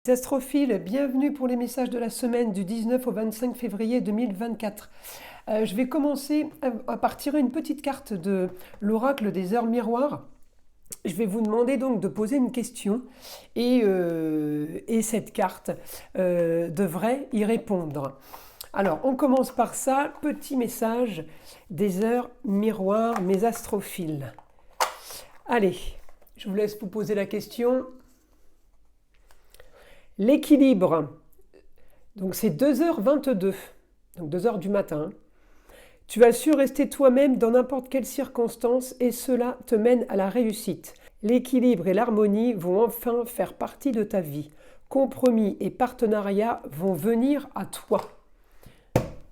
Les astrophiles, bienvenue pour les messages de la semaine du 19 au 25 février 2024. Je vais commencer à partir une petite carte de l'oracle des heures miroirs. Je vais vous demander donc de poser une question et cette carte devrait y répondre. Alors, on commence par ça, petit message des heures miroirs, mes astrophiles. Allez, je vous laisse vous poser la question. L'équilibre, donc c'est 2h22, donc 2h du matin. Tu as su rester toi-même dans n'importe quelle circonstance et cela te mène à la réussite. L'équilibre et l'harmonie vont enfin faire partie de ta vie. Compromis et partenariats vont venir à toi.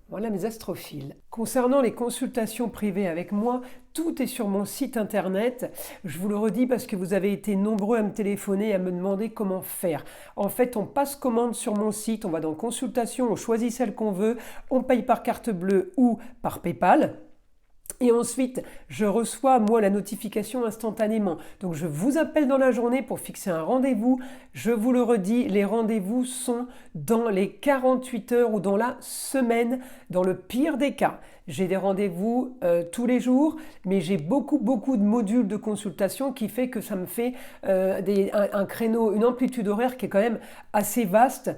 Voilà mes astrophiles. Concernant les consultations privées avec moi, tout est sur mon site internet. Je vous le redis parce que vous avez été nombreux à me téléphoner et à me demander comment faire. En fait, on passe commande sur mon site, on va dans consultation, on choisit celle qu'on veut, on paye par carte bleue ou par PayPal. Et ensuite, je reçois, moi, la notification instantanément. Donc, je vous appelle dans la journée pour fixer un rendez-vous. Je vous le redis, les rendez-vous sont dans les 48 heures ou dans la semaine, dans le pire des cas. J'ai des rendez-vous tous les jours, mais j'ai beaucoup de modules de consultation qui fait que ça me fait un créneau, une amplitude horaire qui est quand même assez vaste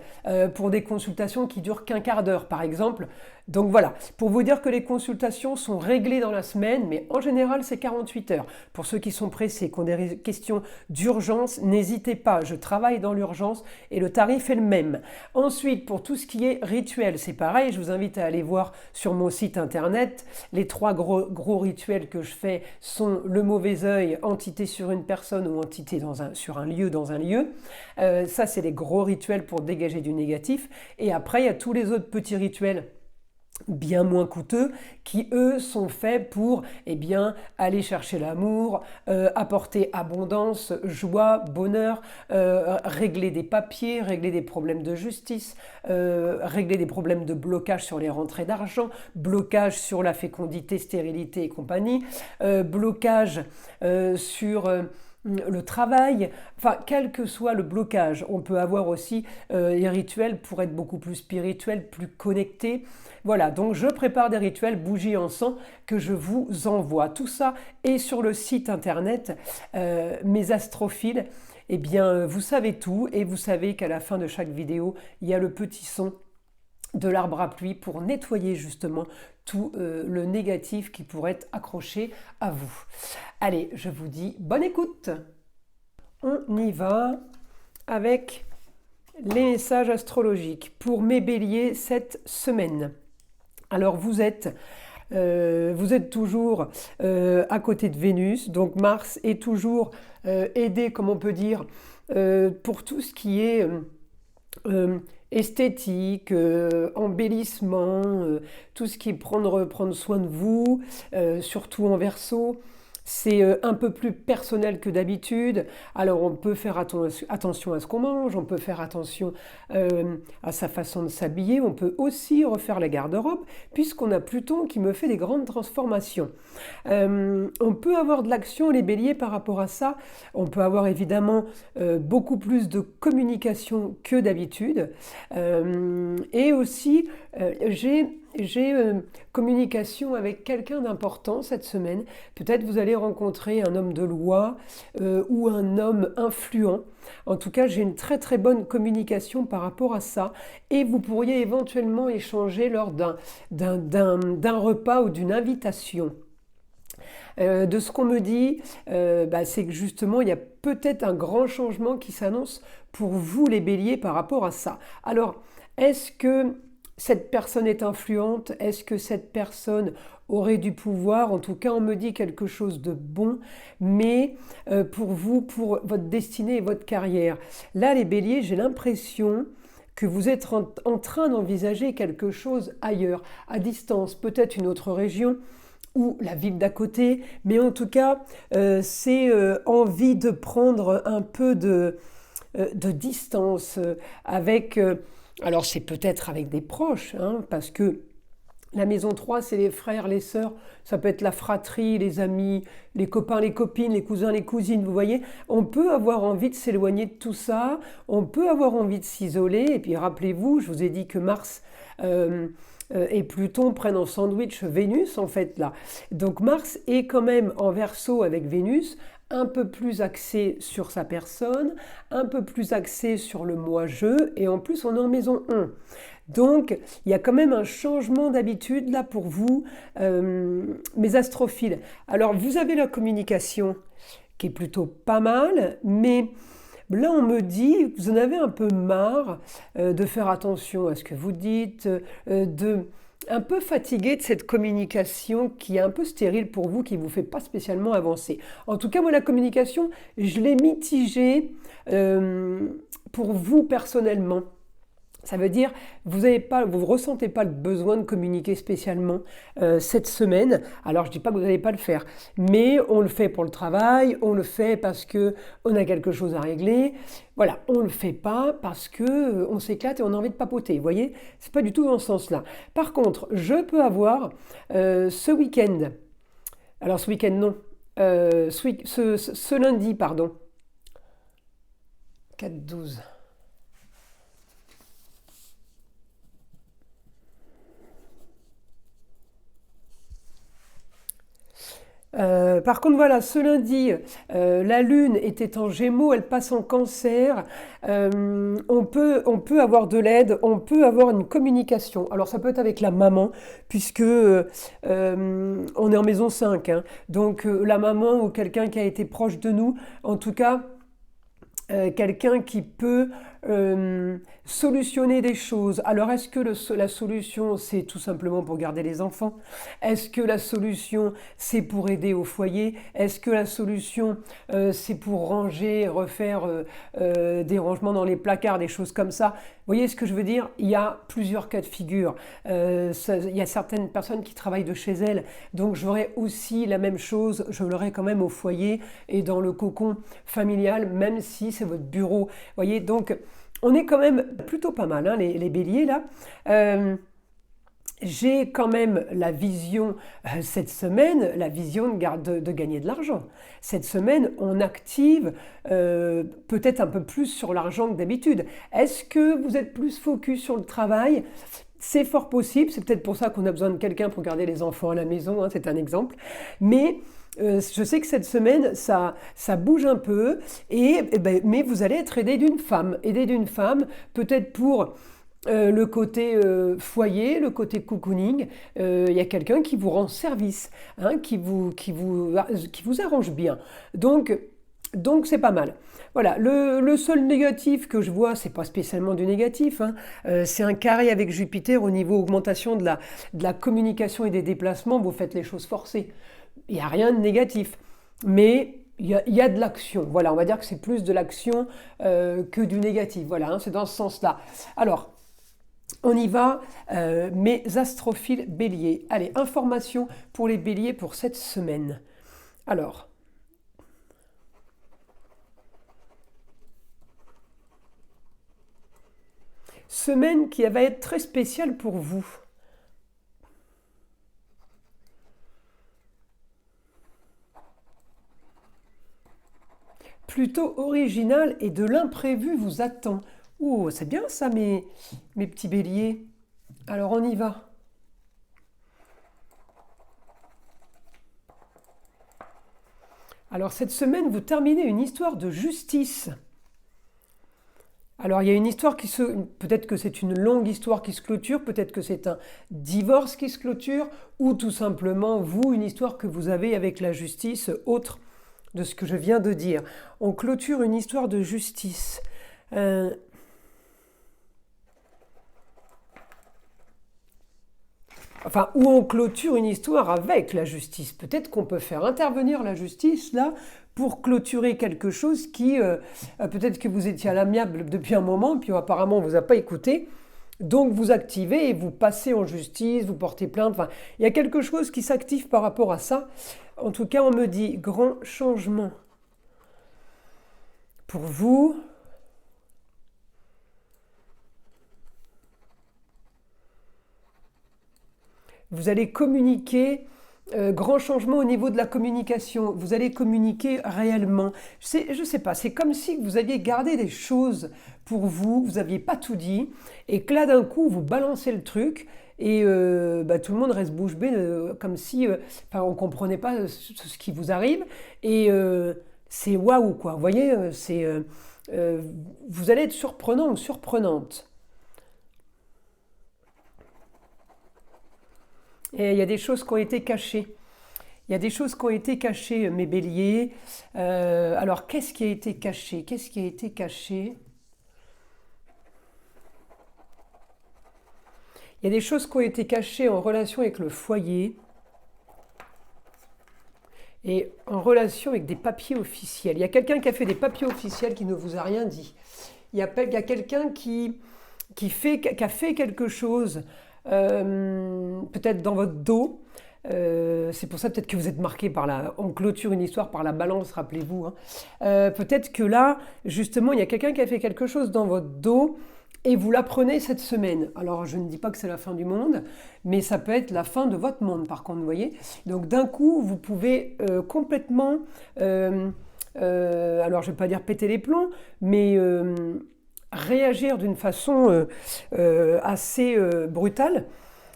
pour des consultations qui durent qu'un quart d'heure, par exemple. Donc voilà, pour vous dire que les consultations sont réglées dans la semaine, mais en général c'est 48 heures. Pour ceux qui sont pressés, qui ont des questions d'urgence, n'hésitez pas, je travaille dans l'urgence et le tarif est le même. Ensuite, pour tout ce qui est rituel, c'est pareil, je vous invite à aller voir sur mon site internet. Les 3 gros rituels que je fais sont le mauvais œil, entité sur une personne ou entité sur un lieu dans un lieu. Ça, c'est les gros rituels pour dégager du négatif. Et après, il y a tous les autres petits rituels bien moins coûteux, qui eux sont faits pour aller chercher l'amour, apporter abondance, joie, bonheur, régler des papiers, régler des problèmes de justice, régler des problèmes de blocage sur les rentrées d'argent, blocage sur la fécondité, stérilité et compagnie, blocage sur le travail, enfin quel que soit le blocage, on peut avoir aussi les rituels pour être beaucoup plus spirituel, plus connecté. Voilà, donc je prépare des rituels bougies encens que je vous envoie. Tout ça est sur le site internet mes astrophiles. Eh bien, vous savez tout et vous savez qu'à la fin de chaque vidéo, il y a le petit son de l'arbre à pluie pour nettoyer justement tout le négatif qui pourrait être accroché à vous. Allez, je vous dis bonne écoute. On y va avec les messages astrologiques pour mes béliers cette semaine. Alors vous êtes toujours à côté de Vénus, donc Mars est toujours aidé, comme on peut dire, pour tout ce qui est esthétique, embellissement, tout ce qui est prendre soin de vous, surtout en Verseau. C'est un peu plus personnel que d'habitude. Alors on peut faire attention à ce qu'on mange, on peut faire attention à sa façon de s'habiller, on peut aussi refaire la garde-robe, puisqu'on a Pluton qui me fait des grandes transformations. On peut avoir de l'action, les béliers, par rapport à ça. On peut avoir évidemment beaucoup plus de communication que d'habitude. Et aussi, j'ai communication avec quelqu'un d'important cette semaine. Peut-être vous allez rencontrer un homme de loi ou un homme influent. En tout cas, j'ai une très bonne communication par rapport à ça. Et vous pourriez éventuellement échanger lors d'un repas ou d'une invitation. De ce qu'on me dit, c'est que justement, il y a peut-être un grand changement qui s'annonce pour vous, les béliers, par rapport à ça. Alors, est-ce que cette personne est influente? Est-ce que cette personne aurait du pouvoir? En tout cas, on me dit quelque chose de bon, mais pour vous, pour votre destinée et votre carrière. Là, les béliers, j'ai l'impression que vous êtes en train d'envisager quelque chose ailleurs, à distance, peut-être une autre région, ou la ville d'à côté, mais en tout cas, c'est envie de prendre un peu de distance avec... alors c'est peut-être avec des proches, parce que La maison 3, c'est les frères, les sœurs, ça peut être la fratrie, les amis, les copains, les copines, les cousins, les cousines, vous voyez. On peut avoir envie de s'éloigner de tout ça, on peut avoir envie de s'isoler, et puis rappelez-vous, je vous ai dit que Mars et Pluton prennent en sandwich Vénus, en fait, là. Donc Mars est quand même en Verseau avec Vénus, un peu plus axé sur sa personne, un peu plus axé sur le moi-je, et en plus on est en maison 1. Donc, il y a quand même un changement d'habitude là pour vous, mes astrophiles. Alors, vous avez la communication qui est plutôt pas mal, mais là, on me dit que vous en avez un peu marre de faire attention à ce que vous dites, de un peu fatigué de cette communication qui est un peu stérile pour vous, qui ne vous fait pas spécialement avancer. En tout cas, moi, la communication, je l'ai mitigée pour vous personnellement. Ça veut dire vous ne ressentez pas le besoin de communiquer spécialement cette semaine. Alors je ne dis pas que vous n'allez pas le faire, mais on le fait pour le travail, on le fait parce que on a quelque chose à régler. Voilà, on ne le fait pas parce que on s'éclate et on a envie de papoter. Vous voyez, c'est pas du tout dans ce sens-là. Par contre, je peux avoir ce week-end. Alors ce week-end non, ce lundi pardon. 4-12. Par contre, voilà, ce lundi, la Lune était en Gémeaux, elle passe en Cancer. On peut avoir de l'aide, on peut avoir une communication. Alors, ça peut être avec la maman, puisque on est en maison 5, hein. Donc, la maman ou quelqu'un qui a été proche de nous, en tout cas, quelqu'un qui peut solutionner des choses. Alors, est-ce que la solution, c'est tout simplement pour garder les enfants? Est-ce que la solution, c'est pour aider au foyer? Est-ce que la solution, c'est pour ranger, refaire des rangements dans les placards, des choses comme ça? Vous voyez ce que je veux dire? Il y a plusieurs cas de figure. Il y a certaines personnes qui travaillent de chez elles, donc j'aurais aussi la même chose, je l'aurais quand même au foyer et dans le cocon familial, même si c'est votre bureau. Vous voyez, donc on est quand même plutôt pas mal, hein, les béliers là. J'ai quand même la vision cette semaine, la vision de gagner de l'argent. Cette semaine, on active peut-être un peu plus sur l'argent que d'habitude. Est-ce que vous êtes plus focus sur le travail? C'est fort possible, c'est peut-être pour ça qu'on a besoin de quelqu'un pour garder les enfants à la maison, hein, c'est un exemple. Mais je sais que cette semaine, ça bouge un peu, mais vous allez être aidé d'une femme. Aidé d'une femme, peut-être pour le côté foyer, le côté cocooning. Il y a quelqu'un qui vous rend service, hein, qui vous arrange bien. Donc c'est pas mal. Voilà, le seul négatif que je vois, c'est pas spécialement du négatif, hein, c'est un carré avec Jupiter au niveau augmentation de la communication et des déplacements, vous faites les choses forcées. Il n'y a rien de négatif, mais il y a de l'action. Voilà, on va dire que c'est plus de l'action que du négatif. Voilà, hein, c'est dans ce sens-là. Alors, on y va, mes astrophiles béliers. Allez, information pour les béliers pour cette semaine. Alors, semaine qui va être très spéciale pour vous. Plutôt original et de l'imprévu vous attend. Oh, c'est bien ça, mes petits béliers. Alors, on y va. Alors, cette semaine, vous terminez une histoire de justice. Alors, il y a une histoire peut-être que c'est une longue histoire qui se clôture, peut-être que c'est un divorce qui se clôture, ou tout simplement, vous, une histoire que vous avez avec la justice autre de ce que je viens de dire. On clôture une histoire de justice. Enfin, où on clôture une histoire avec la justice. Peut-être qu'on peut faire intervenir la justice là pour clôturer quelque chose qui, peut-être que vous étiez à l'amiable depuis un moment, puis apparemment on ne vous a pas écouté. Donc vous activez et vous passez en justice, vous portez plainte. Enfin, il y a quelque chose qui s'active par rapport à ça. En tout cas, on me dit grand changement. Pour vous, Vous allez communiquer, grand changement au niveau de la communication. Vous allez communiquer réellement. Je sais pas, c'est comme si vous aviez gardé des choses pour vous, vous n'aviez pas tout dit, et que là d'un coup vous balancez le truc, et tout le monde reste bouche bée, comme si on ne comprenait pas ce qui vous arrive, et c'est waouh quoi. Vous voyez, vous allez être surprenant ou surprenante. Et il y a des choses qui ont été cachées. Il y a des choses qui ont été cachées, mes béliers. Alors, qu'est-ce qui a été caché? Qu'est-ce qui a été caché? Il y a des choses qui ont été cachées en relation avec le foyer et en relation avec des papiers officiels. Il y a quelqu'un qui a fait des papiers officiels qui ne vous a rien dit. Il y a quelqu'un qui a fait quelque chose, peut-être dans votre dos. C'est pour ça peut-être que vous êtes marqué par on clôture une histoire par la balance, rappelez-vous, hein. Peut-être que là, justement, il y a quelqu'un qui a fait quelque chose dans votre dos et vous l'apprenez cette semaine. Alors, je ne dis pas que c'est la fin du monde, mais ça peut être la fin de votre monde, par contre, vous voyez. Donc, d'un coup, vous pouvez complètement, alors je ne vais pas dire péter les plombs, mais réagir d'une façon assez brutale,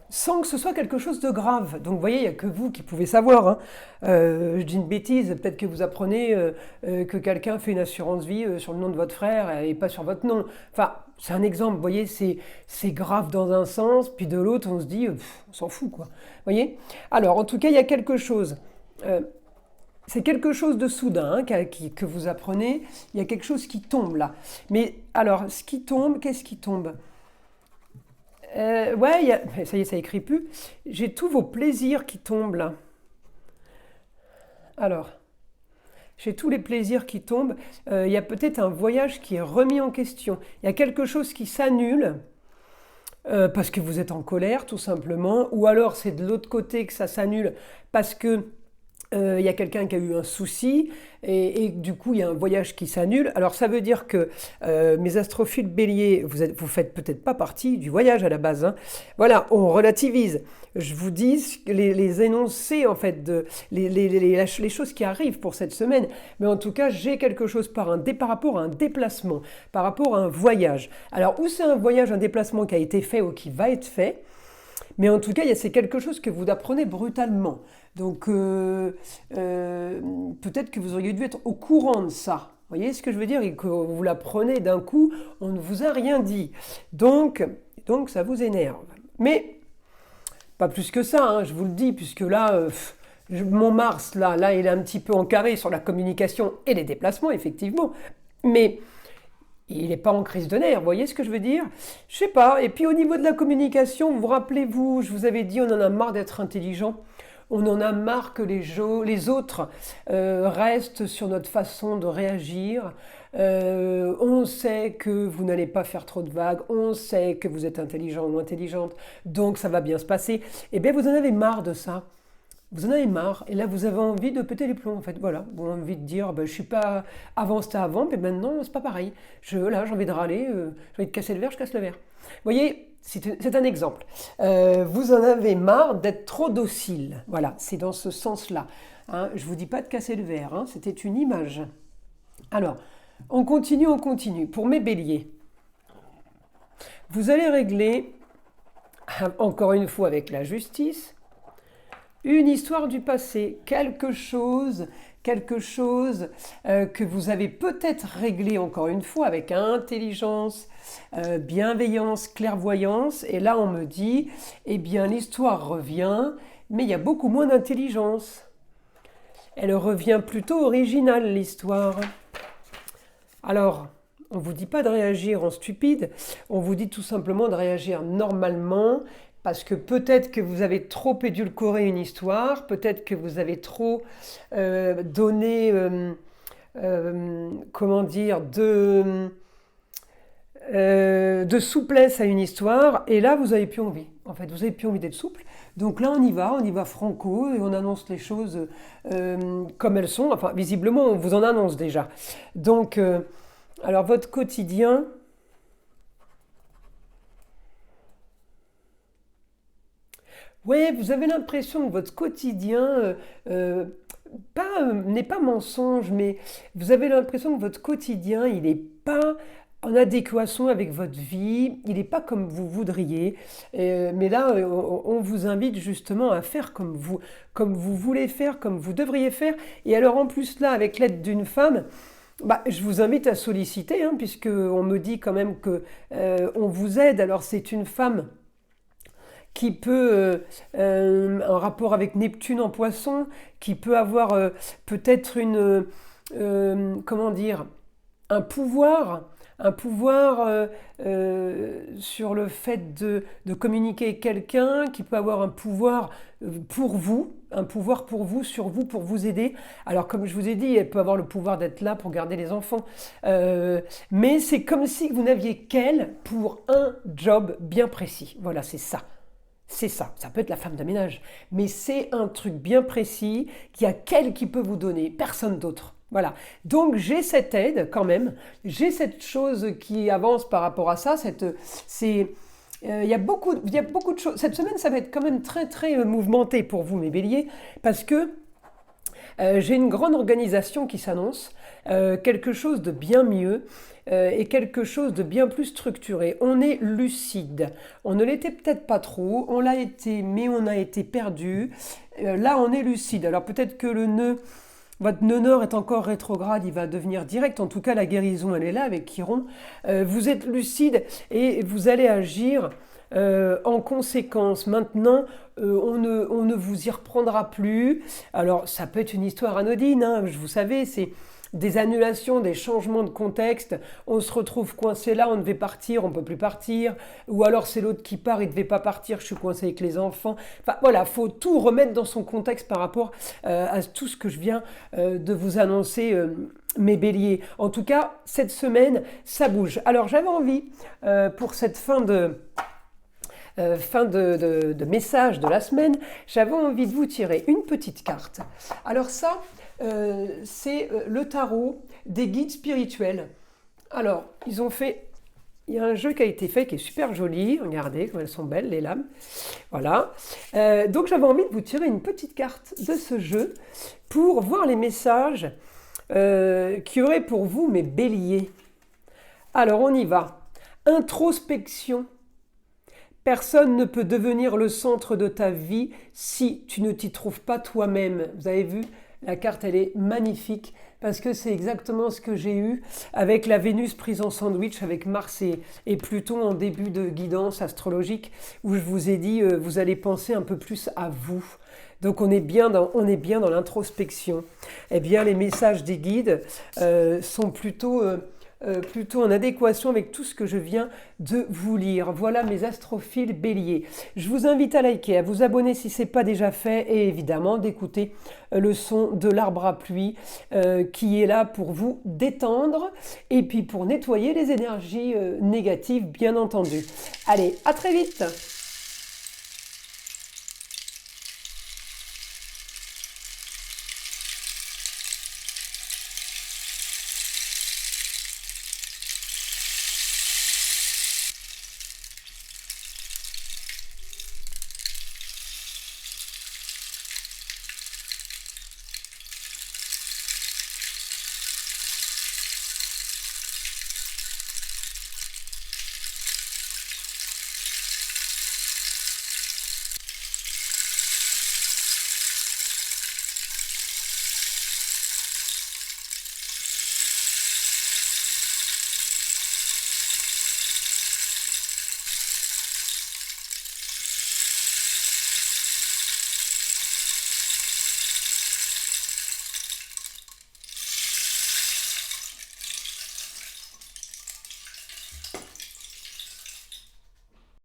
sans que ce soit quelque chose de grave. Donc vous voyez, il n'y a que vous qui pouvez savoir, hein. Je dis une bêtise, peut-être que vous apprenez que quelqu'un fait une assurance vie sur le nom de votre frère et pas sur votre nom. Enfin, c'est un exemple, vous voyez, c'est grave dans un sens, puis de l'autre, on se dit, on s'en fout, quoi. Vous voyez? Alors, en tout cas, il y a quelque chose. C'est quelque chose de soudain, hein, que vous apprenez. Il y a quelque chose qui tombe là. Mais alors, ce qui tombe, qu'est-ce qui tombe? Ouais, ça y est, ça écrit plus. J'ai tous vos plaisirs qui tombent là. Alors, j'ai tous les plaisirs qui tombent. Il y a peut-être un voyage qui est remis en question. Il y a quelque chose qui s'annule parce que vous êtes en colère, tout simplement. Ou alors, c'est de l'autre côté que ça s'annule parce que il y a quelqu'un qui a eu un souci et du coup il y a un voyage qui s'annule. Alors ça veut dire que mes astrophiles béliers, vous faites peut-être pas partie du voyage à la base, hein. Voilà, on relativise. Je vous dis les énoncés en fait, les choses qui arrivent pour cette semaine. Mais en tout cas, j'ai quelque chose par rapport à un déplacement, par rapport à un voyage. Alors où c'est un voyage, un déplacement qui a été fait ou qui va être fait, mais en tout cas, c'est quelque chose que vous apprenez brutalement. Donc, peut-être que vous auriez dû être au courant de ça. Vous voyez ce que je veux dire? Et que vous l'apprenez d'un coup, on ne vous a rien dit. Donc ça vous énerve. Mais, pas plus que ça, hein, je vous le dis, puisque là, mon Mars, là, il est un petit peu en carré sur la communication et les déplacements, effectivement. Mais il n'est pas en crise de nerfs, vous voyez ce que je veux dire? Je sais pas. Et puis au niveau de la communication, vous rappelez-vous, je vous avais dit, on en a marre d'être intelligent. On en a marre que les autres restent sur notre façon de réagir. On sait que vous n'allez pas faire trop de vagues, on sait que vous êtes intelligent ou intelligente, donc ça va bien se passer. Eh bien, vous en avez marre de ça. Vous en avez marre, et là vous avez envie de péter les plombs en fait, voilà. Vous avez envie de dire, je suis pas, avant c'était avant, mais maintenant c'est pas pareil. Là j'ai envie de râler, j'ai envie de casser le verre, je casse le verre. Vous voyez, c'est un exemple. Vous en avez marre d'être trop docile, voilà, c'est dans ce sens-là. Hein, je vous dis pas de casser le verre, hein, c'était une image. Alors, on continue. Pour mes béliers, vous allez régler, encore une fois avec la justice, une histoire du passé, quelque chose que vous avez peut-être réglé encore une fois avec intelligence, bienveillance, clairvoyance. Et là, on me dit, eh bien, l'histoire revient, mais il y a beaucoup moins d'intelligence. Elle revient plutôt originale, l'histoire. Alors, on ne vous dit pas de réagir en stupide, on vous dit tout simplement de réagir normalement, parce que peut-être que vous avez trop édulcoré une histoire, peut-être que vous avez trop donné, comment dire, de souplesse à une histoire, et là vous n'avez plus envie. En fait, vous n'avez plus envie d'être souple. Donc là, on y va franco, et on annonce les choses comme elles sont. Enfin, visiblement, on vous en annonce déjà. Donc, alors votre quotidien, Ouais, vous avez l'impression que votre quotidien n'est pas mensonge, mais vous avez l'impression que votre quotidien, il n'est pas en adéquation avec votre vie, il n'est pas comme vous voudriez. Mais là, on vous invite justement à faire comme vous voulez faire, comme vous devriez faire. Et alors en plus là, avec l'aide d'une femme, bah, je vous invite à solliciter, hein, puisque on me dit quand même que on vous aide. Alors c'est une femme qui peut, en rapport avec Neptune en Poisson, qui peut avoir peut-être comment dire, un pouvoir, sur le fait de communiquer avec quelqu'un, qui peut avoir un pouvoir pour vous, sur vous, pour vous aider. Alors comme je vous ai dit, elle peut avoir le pouvoir d'être là pour garder les enfants. Mais c'est comme si vous n'aviez qu'elle pour un job bien précis. Voilà, c'est ça. C'est ça, ça peut être la femme de ménage, mais c'est un truc bien précis qu'il y a qu'elle qui peut vous donner, personne d'autre. Voilà, donc j'ai cette aide quand même, j'ai cette chose qui avance par rapport à ça, il y a beaucoup de choses. Cette semaine, ça va être quand même très très mouvementé pour vous mes béliers, parce que j'ai une grande organisation qui s'annonce, quelque chose de bien mieux et quelque chose de bien plus structuré. On est lucide. On ne l'était peut-être pas trop, on l'a été, mais on a été perdu. Là, on est lucide. Alors peut-être que votre nœud nord est encore rétrograde, il va devenir direct. En tout cas, la guérison, elle est là avec Chiron. Vous êtes lucide et vous allez agir en conséquence. Maintenant, on ne vous y reprendra plus. Alors, ça peut être une histoire anodine, hein, vous savez, c'est des annulations, des changements de contexte. On se retrouve coincé là, on devait partir, on ne peut plus partir. Ou alors c'est l'autre qui part, il ne devait pas partir, je suis coincé avec les enfants. Enfin voilà, il faut tout remettre dans son contexte par rapport à tout ce que je viens de vous annoncer. Mes béliers. En tout cas, cette semaine, ça bouge. Alors j'avais envie, pour cette fin de message de la semaine, j'avais envie de vous tirer une petite carte. Alors ça, c'est le tarot des guides spirituels. Alors, il y a un jeu qui a été fait qui est super joli. Regardez comme elles sont belles, les lames. Voilà. Donc j'avais envie de vous tirer une petite carte de ce jeu pour voir les messages qu'il y aurait pour vous, mes béliers. Alors, on y va. Introspection. Personne ne peut devenir le centre de ta vie si tu ne t'y trouves pas toi-même. Vous avez vu, la carte, elle est magnifique parce que c'est exactement ce que j'ai eu avec la Vénus prise en sandwich avec Mars et Pluton en début de guidance astrologique où je vous ai dit, vous allez penser un peu plus à vous. Donc on est bien dans l'introspection. Eh bien, les messages des guides sont plutôt en adéquation avec tout ce que je viens de vous lire. Voilà mes astrophiles béliers. Je vous invite à liker, à vous abonner si ce n'est pas déjà fait et évidemment d'écouter le son de l'arbre à pluie qui est là pour vous détendre et puis pour nettoyer les énergies négatives bien entendu. Allez, à très vite!